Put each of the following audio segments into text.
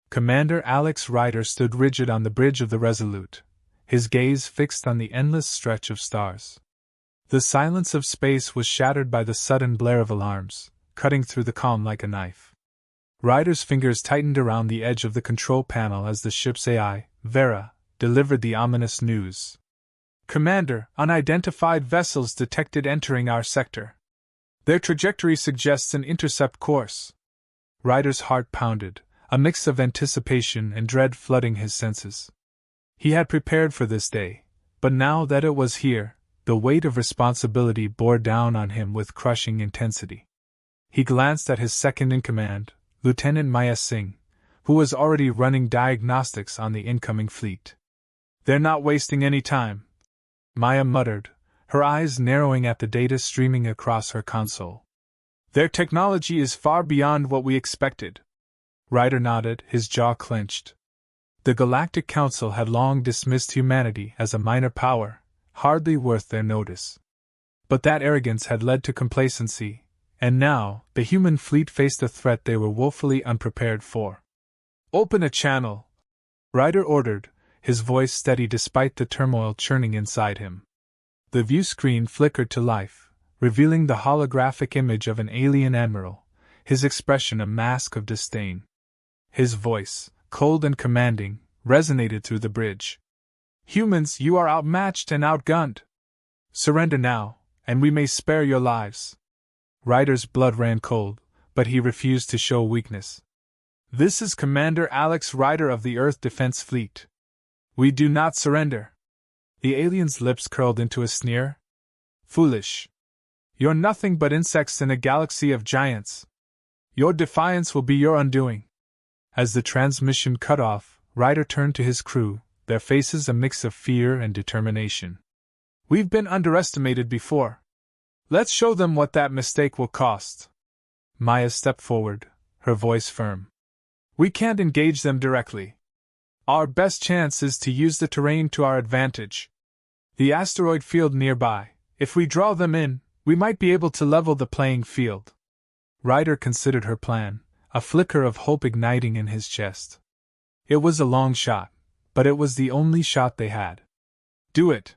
Commander Alex Ryder stood rigid on the bridge of the Resolute, his gaze fixed on the endless stretch of stars. The silence of space was shattered by the sudden blare of alarms, cutting through the calm like a knife. Ryder's fingers tightened around the edge of the control panel as the ship's AI, Vera, delivered the ominous news. Commander, unidentified vessels detected entering our sector. Their trajectory suggests an intercept course. Ryder's heart pounded, a mix of anticipation and dread flooding his senses. He had prepared for this day, but now that it was here, the weight of responsibility bore down on him with crushing intensity. He glanced at his second-in-command, Lieutenant Maya Singh, who was already running diagnostics on the incoming fleet. "They're not wasting any time," Maya muttered, her eyes narrowing at the data streaming across her console. "Their technology is far beyond what we expected." Ryder nodded, his jaw clenched. The Galactic Council had long dismissed humanity as a minor power, hardly worth their notice. But that arrogance had led to complacency, and now the human fleet faced a threat they were woefully unprepared for. "Open a channel," Ryder ordered, his voice steady despite the turmoil churning inside him. The view screen flickered to life, revealing the holographic image of an alien admiral, his expression a mask of disdain. His voice, cold and commanding, resonated through the bridge. "Humans, you are outmatched and outgunned. Surrender now, and we may spare your lives." Ryder's blood ran cold, but he refused to show weakness. "This is Commander Alex Ryder of the Earth Defense Fleet. We do not surrender." The alien's lips curled into a sneer. "Foolish. You're nothing but insects in a galaxy of giants. Your defiance will be your undoing." As the transmission cut off, Ryder turned to his crew, their faces a mix of fear and determination. "We've been underestimated before. Let's show them what that mistake will cost." Maya stepped forward, her voice firm. "We can't engage them directly. Our best chance is to use the terrain to our advantage. The asteroid field nearby, if we draw them in, we might be able to level the playing field." Ryder considered her plan, a flicker of hope igniting in his chest. It was a long shot, but it was the only shot they had. "Do it.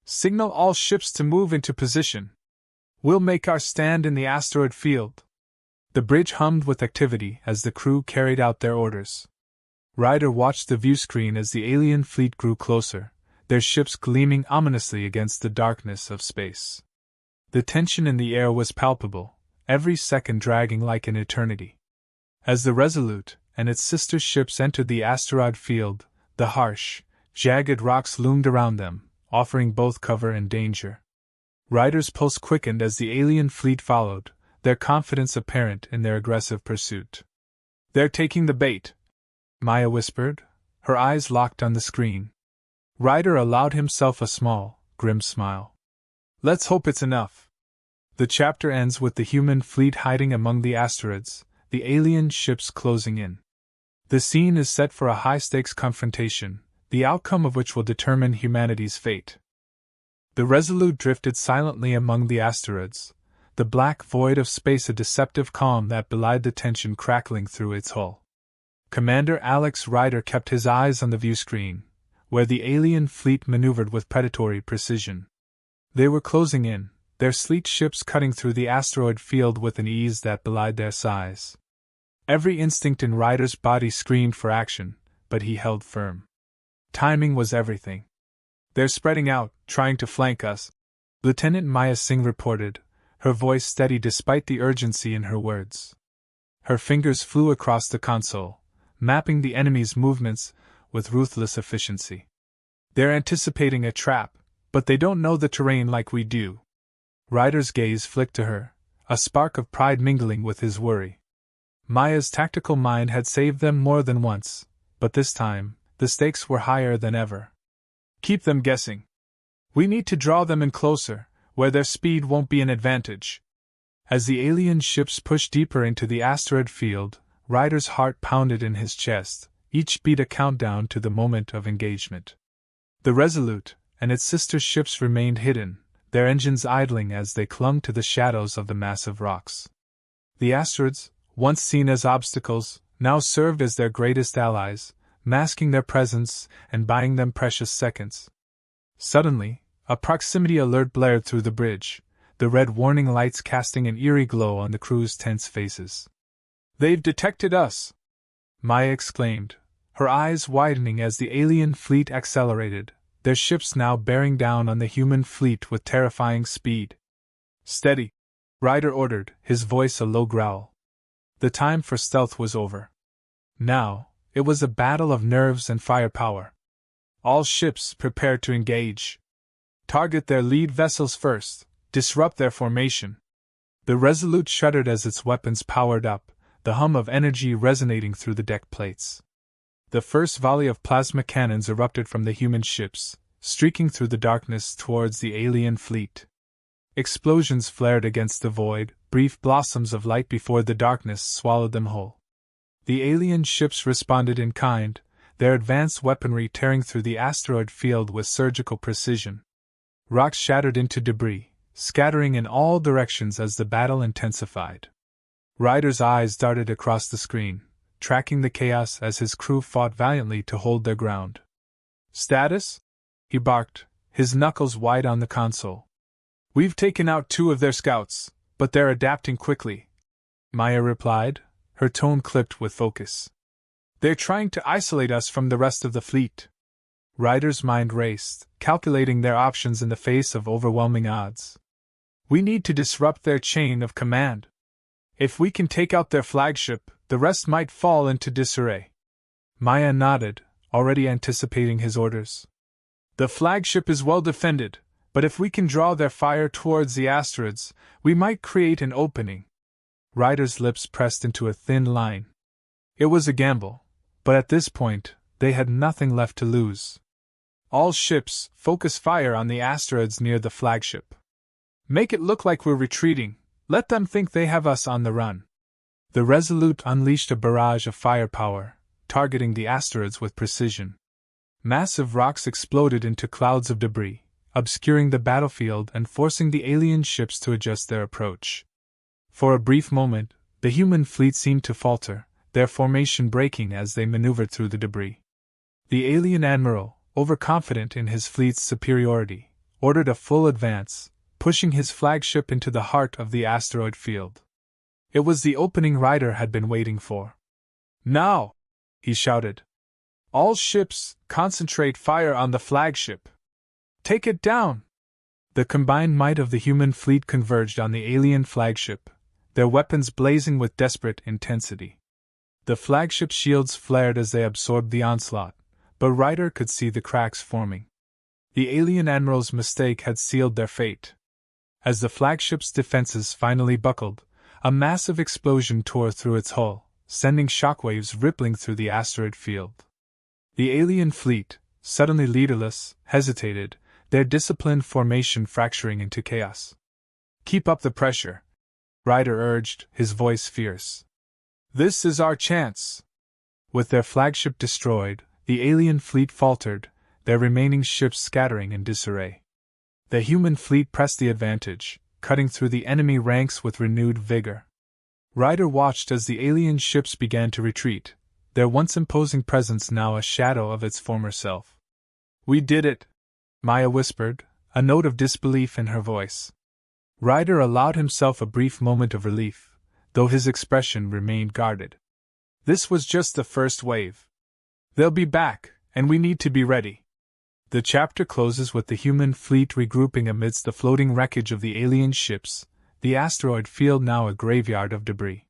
Signal all ships to move into position. We'll make our stand in the asteroid field." The bridge hummed with activity as the crew carried out their orders. Ryder watched the view screen as the alien fleet grew closer, their ships gleaming ominously against the darkness of space. The tension in the air was palpable, every second dragging like an eternity. As the Resolute and its sister ships entered the asteroid field, the harsh, jagged rocks loomed around them, offering both cover and danger. Ryder's pulse quickened as the alien fleet followed, their confidence apparent in their aggressive pursuit. "They're taking the bait," Maya whispered, her eyes locked on the screen. Ryder allowed himself a small, grim smile. "Let's hope it's enough." The chapter ends with the human fleet hiding among the asteroids, the alien ships closing in. The scene is set for a high-stakes confrontation, the outcome of which will determine humanity's fate. The Resolute drifted silently among the asteroids, the black void of space a deceptive calm that belied the tension crackling through its hull. Commander Alex Ryder kept his eyes on the viewscreen, where the alien fleet maneuvered with predatory precision. They were closing in, their sleek ships cutting through the asteroid field with an ease that belied their size. Every instinct in Ryder's body screamed for action, but he held firm. Timing was everything. "They're spreading out, trying to flank us," Lieutenant Maya Singh reported, her voice steady despite the urgency in her words. Her fingers flew across the console, mapping the enemy's movements with ruthless efficiency. "They're anticipating a trap, but they don't know the terrain like we do." Ryder's gaze flicked to her, a spark of pride mingling with his worry. Maya's tactical mind had saved them more than once, but this time, the stakes were higher than ever. "Keep them guessing. We need to draw them in closer, where their speed won't be an advantage." As the alien ships pushed deeper into the asteroid field, Ryder's heart pounded in his chest, each beat a countdown to the moment of engagement. The Resolute and its sister ships remained hidden, their engines idling as they clung to the shadows of the massive rocks. The asteroids, once seen as obstacles, now served as their greatest allies, masking their presence and buying them precious seconds. Suddenly, a proximity alert blared through the bridge, the red warning lights casting an eerie glow on the crew's tense faces. "They've detected us!" Maya exclaimed, her eyes widening as the alien fleet accelerated, their ships now bearing down on the human fleet with terrifying speed. "Steady," Ryder ordered, his voice a low growl. The time for stealth was over. Now, it was a battle of nerves and firepower. All ships prepared to engage. Target their lead vessels first, disrupt their formation. The Resolute shuddered as its weapons powered up, the hum of energy resonating through the deck plates. The first volley of plasma cannons erupted from the human ships, streaking through the darkness towards the alien fleet. Explosions flared against the void, brief blossoms of light before the darkness swallowed them whole. The alien ships responded in kind, their advanced weaponry tearing through the asteroid field with surgical precision. Rocks shattered into debris, scattering in all directions as the battle intensified. Ryder's eyes darted across the screen, tracking the chaos as his crew fought valiantly to hold their ground. "Status?" he barked, his knuckles wide on the console. "We've taken out 2 of their scouts, but they're adapting quickly," Maya replied, her tone clipped with focus. "They're trying to isolate us from the rest of the fleet." Ryder's mind raced, calculating their options in the face of overwhelming odds. "We need to disrupt their chain of command. If we can take out their flagship, the rest might fall into disarray." Maya nodded, already anticipating his orders. "The flagship is well defended, but if we can draw their fire towards the asteroids, we might create an opening." Ryder's lips pressed into a thin line. It was a gamble, but at this point, they had nothing left to lose. "All ships, focus fire on the asteroids near the flagship. Make it look like we're retreating, let them think they have us on the run." The Resolute unleashed a barrage of firepower, targeting the asteroids with precision. Massive rocks exploded into clouds of debris, obscuring the battlefield and forcing the alien ships to adjust their approach. For a brief moment, the human fleet seemed to falter, their formation breaking as they maneuvered through the debris. The alien admiral, overconfident in his fleet's superiority, ordered a full advance, pushing his flagship into the heart of the asteroid field. It was the opening Ryder had been waiting for. "Now!" he shouted. "All ships, concentrate fire on the flagship. Take it down!" The combined might of the human fleet converged on the alien flagship, their weapons blazing with desperate intensity. The flagship shields flared as they absorbed the onslaught, but Ryder could see the cracks forming. The alien admiral's mistake had sealed their fate. As the flagship's defenses finally buckled, a massive explosion tore through its hull, sending shockwaves rippling through the asteroid field. The alien fleet, suddenly leaderless, hesitated, their disciplined formation fracturing into chaos. "Keep up the pressure," Ryder urged, his voice fierce. "This is our chance." With their flagship destroyed, the alien fleet faltered, their remaining ships scattering in disarray. The human fleet pressed the advantage, cutting through the enemy ranks with renewed vigor. Ryder watched as the alien ships began to retreat, their once imposing presence now a shadow of its former self. "We did it," Maya whispered, a note of disbelief in her voice. Ryder allowed himself a brief moment of relief, though his expression remained guarded. "This was just the first wave. They'll be back, and we need to be ready." The chapter closes with the human fleet regrouping amidst the floating wreckage of the alien ships, the asteroid field now a graveyard of debris.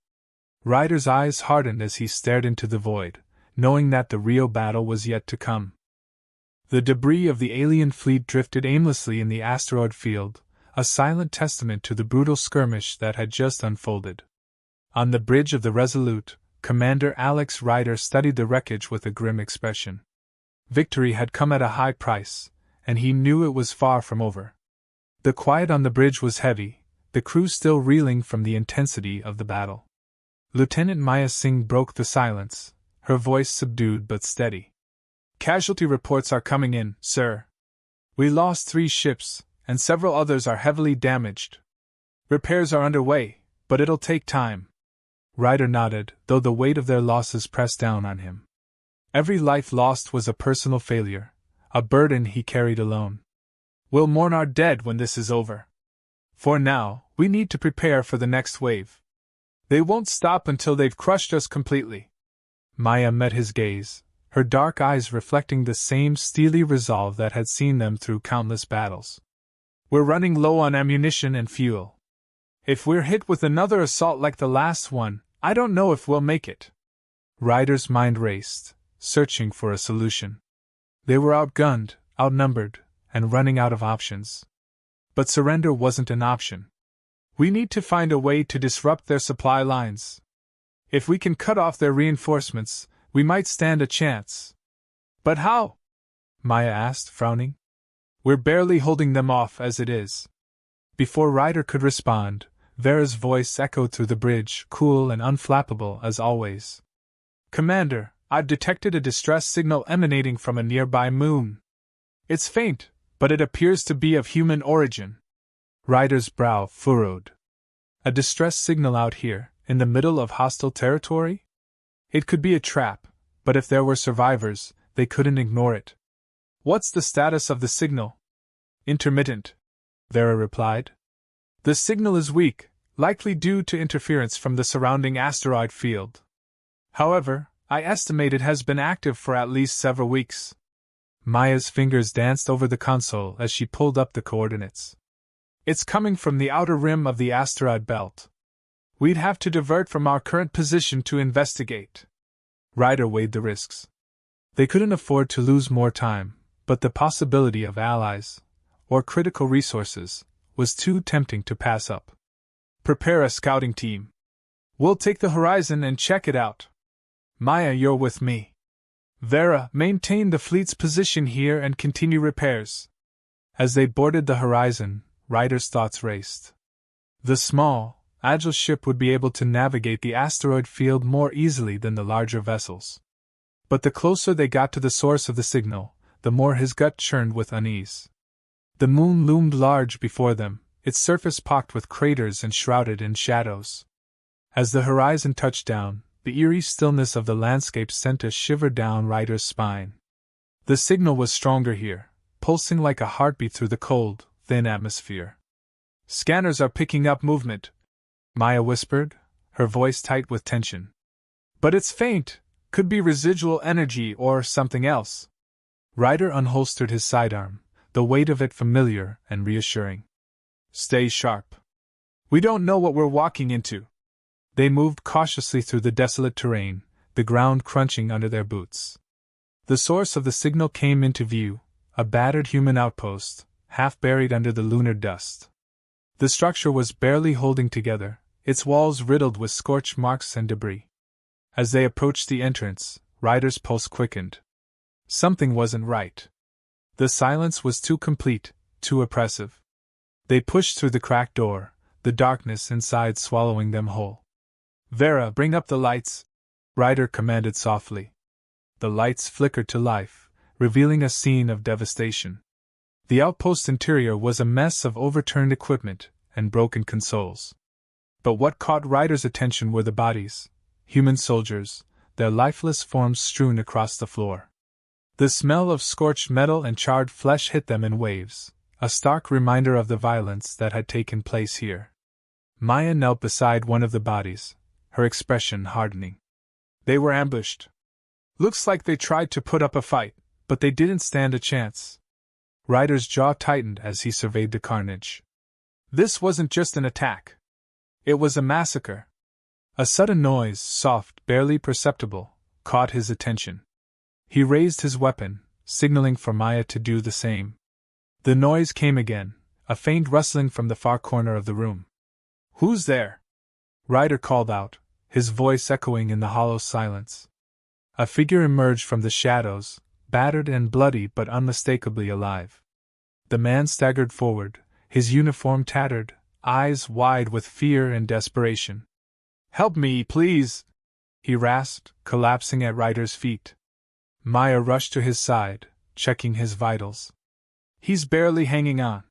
Ryder's eyes hardened as he stared into the void, knowing that the real battle was yet to come. The debris of the alien fleet drifted aimlessly in the asteroid field, a silent testament to the brutal skirmish that had just unfolded. On the bridge of the Resolute, Commander Alex Ryder studied the wreckage with a grim expression. Victory had come at a high price, and he knew it was far from over. The quiet on the bridge was heavy, the crew still reeling from the intensity of the battle. Lieutenant Maya Singh broke the silence, her voice subdued but steady. "Casualty reports are coming in, sir. We lost 3 ships, and several others are heavily damaged. Repairs are underway, but it'll take time." Ryder nodded, though the weight of their losses pressed down on him. Every life lost was a personal failure, a burden he carried alone. We'll mourn our dead when this is over. For now, we need to prepare for the next wave. They won't stop until they've crushed us completely. Maya met his gaze, her dark eyes reflecting the same steely resolve that had seen them through countless battles. We're running low on ammunition and fuel. If we're hit with another assault like the last one, I don't know if we'll make it. Ryder's mind raced, searching for a solution. They were outgunned, outnumbered, and running out of options. But surrender wasn't an option. We need to find a way to disrupt their supply lines. If we can cut off their reinforcements, we might stand a chance. But how? Maya asked, frowning. We're barely holding them off as it is. Before Ryder could respond, Vera's voice echoed through the bridge, cool and unflappable as always. Commander, I've detected a distress signal emanating from a nearby moon. It's faint, but it appears to be of human origin. Ryder's brow furrowed. A distress signal out here, in the middle of hostile territory? It could be a trap, but if there were survivors, they couldn't ignore it. What's the status of the signal? Intermittent, Vera replied. The signal is weak, likely due to interference from the surrounding asteroid field. However, I estimate it has been active for at least several weeks. Maya's fingers danced over the console as she pulled up the coordinates. It's coming from the outer rim of the asteroid belt. We'd have to divert from our current position to investigate. Ryder weighed the risks. They couldn't afford to lose more time, but the possibility of allies, or critical resources, was too tempting to pass up. Prepare a scouting team. We'll take the horizon and check it out. Maya, you're with me. Vera, maintain the fleet's position here and continue repairs. As they boarded the horizon, Ryder's thoughts raced. The small, agile ship would be able to navigate the asteroid field more easily than the larger vessels. But the closer they got to the source of the signal, the more his gut churned with unease. The moon loomed large before them, its surface pocked with craters and shrouded in shadows. As the horizon touched down, the eerie stillness of the landscape sent a shiver down Ryder's spine. The signal was stronger here, pulsing like a heartbeat through the cold, thin atmosphere. Scanners are picking up movement, Maya whispered, her voice tight with tension. But it's faint, could be residual energy or something else. Ryder unholstered his sidearm, the weight of it familiar and reassuring. Stay sharp. We don't know what we're walking into. They moved cautiously through the desolate terrain, the ground crunching under their boots. The source of the signal came into view, a battered human outpost, half buried under the lunar dust. The structure was barely holding together, its walls riddled with scorch marks and debris. As they approached the entrance, Ryder's pulse quickened. Something wasn't right. The silence was too complete, too oppressive. They pushed through the cracked door, the darkness inside swallowing them whole. Vera, bring up the lights, Ryder commanded softly. The lights flickered to life, revealing a scene of devastation. The outpost interior was a mess of overturned equipment and broken consoles. But what caught Ryder's attention were the bodies, human soldiers, their lifeless forms strewn across the floor. The smell of scorched metal and charred flesh hit them in waves, a stark reminder of the violence that had taken place here. Maya knelt beside one of the bodies, her expression hardening. They were ambushed. Looks like they tried to put up a fight, but they didn't stand a chance. Ryder's jaw tightened as he surveyed the carnage. This wasn't just an attack. It was a massacre. A sudden noise, soft, barely perceptible, caught his attention. He raised his weapon, signaling for Maya to do the same. The noise came again, a faint rustling from the far corner of the room. Who's there? Ryder called out, his voice echoing in the hollow silence. A figure emerged from the shadows, battered and bloody but unmistakably alive. The man staggered forward, his uniform tattered, eyes wide with fear and desperation. Help me, please! He rasped, collapsing at Ryder's feet. Maya rushed to his side, checking his vitals. He's barely hanging on.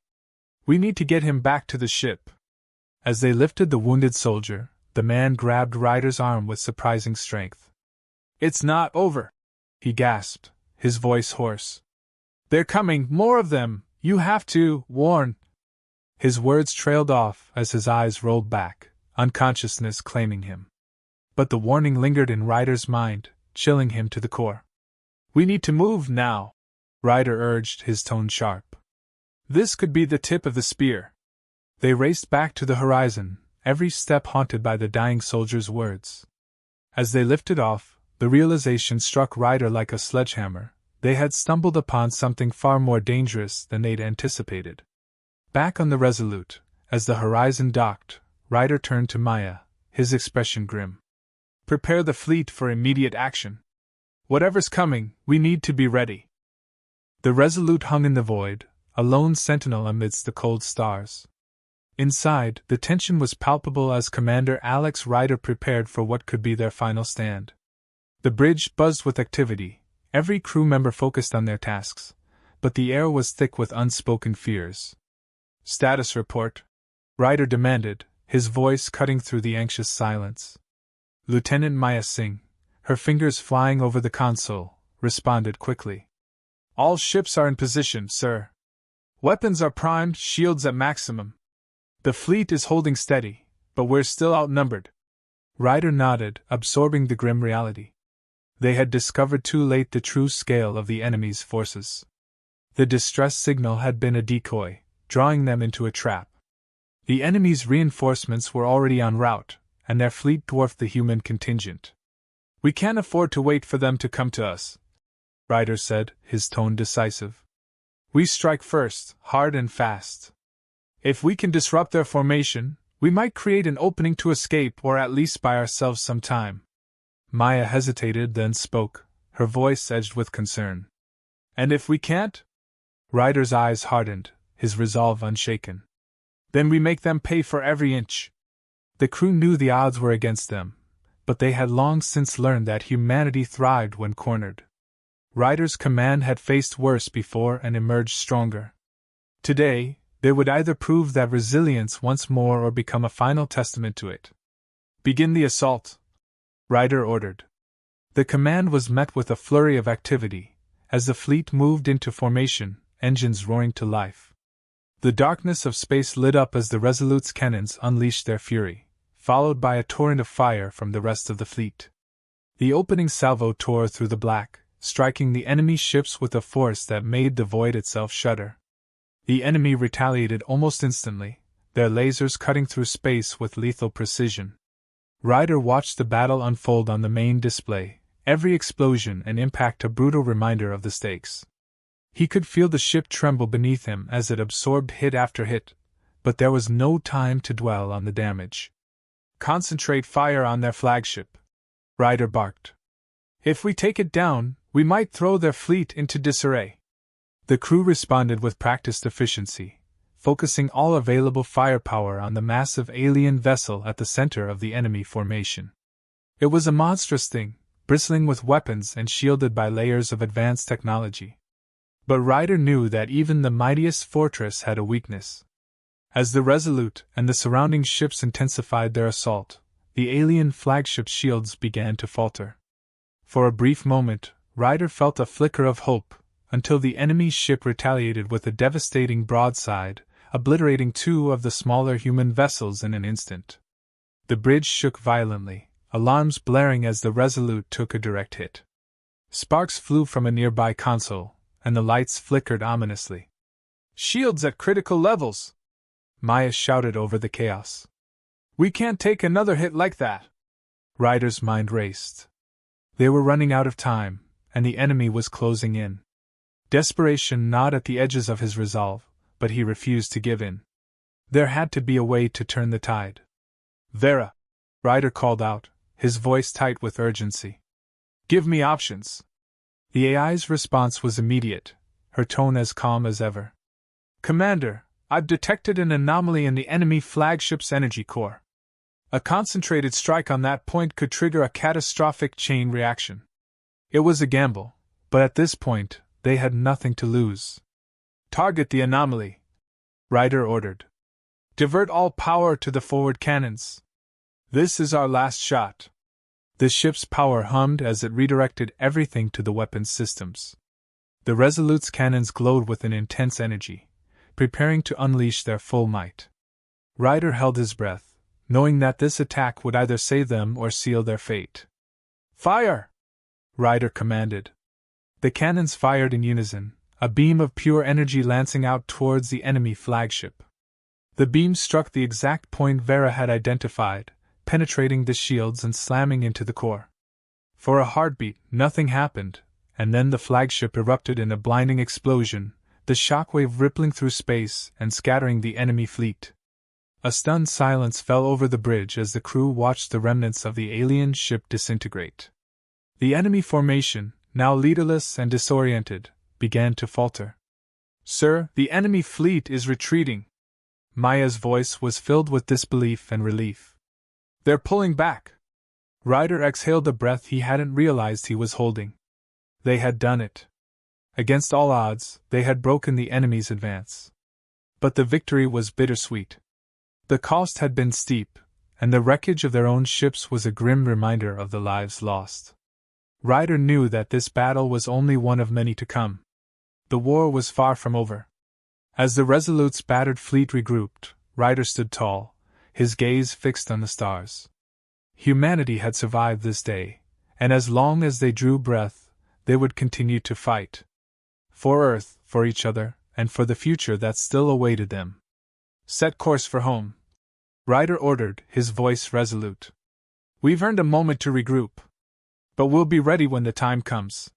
We need to get him back to the ship. As they lifted the wounded soldier, The man grabbed Ryder's arm with surprising strength. "It's not over," he gasped, his voice hoarse. "They're coming, more of them, you have to warn." His words trailed off as his eyes rolled back, unconsciousness claiming him. But the warning lingered in Ryder's mind, chilling him to the core. "We need to move now," Ryder urged, his tone sharp. "This could be the tip of the spear." They raced back to the horizon, every step haunted by the dying soldier's words. As they lifted off, the realization struck Ryder like a sledgehammer. They had stumbled upon something far more dangerous than they'd anticipated. Back on the Resolute, as the horizon docked, Ryder turned to Maya, his expression grim. "Prepare the fleet for immediate action. Whatever's coming, we need to be ready." The Resolute hung in the void, a lone sentinel amidst the cold stars. Inside, the tension was palpable as Commander Alex Ryder prepared for what could be their final stand. The bridge buzzed with activity, every crew member focused on their tasks, but the air was thick with unspoken fears. "Status report," Ryder demanded, his voice cutting through the anxious silence. Lieutenant Maya Singh, her fingers flying over the console, responded quickly. "All ships are in position, sir. Weapons are primed, shields at maximum. The fleet is holding steady, but we're still outnumbered." Ryder nodded, absorbing the grim reality. They had discovered too late the true scale of the enemy's forces. The distress signal had been a decoy, drawing them into a trap. The enemy's reinforcements were already en route, and their fleet dwarfed the human contingent. "We can't afford to wait for them to come to us," Ryder said, his tone decisive. "We strike first, hard and fast. If we can disrupt their formation, we might create an opening to escape or at least buy ourselves some time." Maya hesitated, then spoke, her voice edged with concern. "And if we can't?" Ryder's eyes hardened, his resolve unshaken. "Then we make them pay for every inch." The crew knew the odds were against them, but they had long since learned that humanity thrived when cornered. Ryder's command had faced worse before and emerged stronger. Today, they would either prove that resilience once more or become a final testament to it. "Begin the assault," Ryder ordered. The command was met with a flurry of activity, as the fleet moved into formation, engines roaring to life. The darkness of space lit up as the Resolute's cannons unleashed their fury, followed by a torrent of fire from the rest of the fleet. The opening salvo tore through the black, striking the enemy ships with a force that made the void itself shudder. The enemy retaliated almost instantly, their lasers cutting through space with lethal precision. Ryder watched the battle unfold on the main display, every explosion and impact a brutal reminder of the stakes. He could feel the ship tremble beneath him as it absorbed hit after hit, but there was no time to dwell on the damage. "Concentrate fire on their flagship," Ryder barked. "If we take it down, we might throw their fleet into disarray." The crew responded with practiced efficiency, focusing all available firepower on the massive alien vessel at the center of the enemy formation. It was a monstrous thing, bristling with weapons and shielded by layers of advanced technology. But Ryder knew that even the mightiest fortress had a weakness. As the Resolute and the surrounding ships intensified their assault, the alien flagship's shields began to falter. For a brief moment, Ryder felt a flicker of hope, until the enemy's ship retaliated with a devastating broadside, obliterating two of the smaller human vessels in an instant. The bridge shook violently, alarms blaring as the Resolute took a direct hit. Sparks flew from a nearby console, and the lights flickered ominously. "Shields at critical levels!" Maya shouted over the chaos. "We can't take another hit like that!" Ryder's mind raced. They were running out of time, and the enemy was closing in. Desperation gnawed at the edges of his resolve, but he refused to give in. There had to be a way to turn the tide. "Vera!" Ryder called out, his voice tight with urgency. "Give me options." The AI's response was immediate, her tone as calm as ever. "Commander, I've detected an anomaly in the enemy flagship's energy core. A concentrated strike on that point could trigger a catastrophic chain reaction." It was a gamble, but at this point, they had nothing to lose. "Target the anomaly," Ryder ordered. "Divert all power to the forward cannons." This is our last shot. The ship's power hummed as it redirected everything to the weapons systems. The Resolute's cannons glowed with an intense energy, preparing to unleash their full might. Ryder held his breath, knowing that this attack would either save them or seal their fate. Fire! Ryder commanded. The cannons fired in unison, a beam of pure energy lancing out towards the enemy flagship. The beam struck the exact point Vera had identified, penetrating the shields and slamming into the core. For a heartbeat, nothing happened, and then the flagship erupted in a blinding explosion, the shockwave rippling through space and scattering the enemy fleet. A stunned silence fell over the bridge as the crew watched the remnants of the alien ship disintegrate. The enemy formation, now leaderless and disoriented, began to falter. Sir, the enemy fleet is retreating. Maya's voice was filled with disbelief and relief. They're pulling back. Ryder exhaled the breath he hadn't realized he was holding. They had done it. Against all odds, they had broken the enemy's advance. But the victory was bittersweet. The cost had been steep, and the wreckage of their own ships was a grim reminder of the lives lost. Ryder knew that this battle was only one of many to come. The war was far from over. As the Resolute's battered fleet regrouped, Ryder stood tall, his gaze fixed on the stars. Humanity had survived this day, and as long as they drew breath, they would continue to fight. For Earth, for each other, and for the future that still awaited them. Set course for home, Ryder ordered, his voice resolute. We've earned a moment to regroup. But we'll be ready when the time comes.